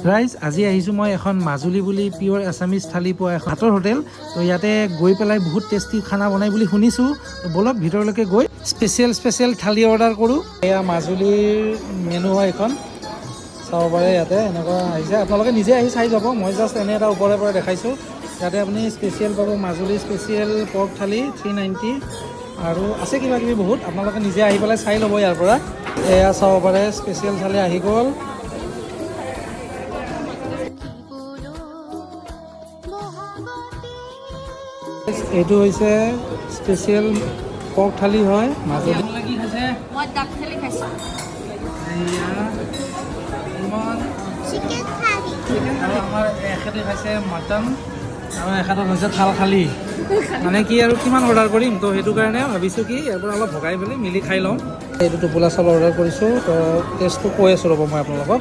ৰাইজ আজি আহিছোঁ মই এখন মাজুলী বুলি পিয়ৰ এছামিজ থালি পোৱা এখন হাতৰ হোটেল। তো ইয়াতে গৈ পেলাই বহুত টেষ্টি খানা বনাই বুলি শুনিছোঁ। তো বলক ভিতৰলৈকে গৈ স্পেচিয়েল থালি অৰ্ডাৰ কৰোঁ। এয়া মাজুলীৰ মেনু হয় এখন, চাব পাৰে ইয়াতে এনেকুৱা আহিছে। আপোনালোকে নিজে আহি চাই যাব, মই জাষ্ট এনে এটা ওপৰে পৰা দেখাইছোঁ। ইয়াতে আপুনি স্পেচিয়েল পাব মাজুলী স্পেচিয়েল পৰ্ক থালি 390 আৰু আছে কিবা কিবি বহুত। আপোনালোকে নিজে আহি পেলাই চাই ল'ব ইয়াৰ পৰা। এয়া চাব পাৰে স্পেচিয়েল থালি আহি গ'ল। এইটো হৈছে স্পেচিয়েল পৰ্ক থালি হয় মাজুলী। কি খাইছে? মই ডাক থালি খাইছোঁ। আৰু আমাৰ এখেতে খাইছে মটন আৰু এখেতত হৈছে থাল খালি। মানে কি আৰু কিমান অৰ্ডাৰ কৰিম, তো সেইটো কাৰণে ভাবিছোঁ কি ইয়াৰ পৰা অলপ ভগাই মেলি মিলি খাই লওঁ। এইটো টোপোলা চাউল অৰ্ডাৰ কৰিছোঁ, তো টেষ্টটো কৈ আছোঁ ৰ'ব মই আপোনালোকক।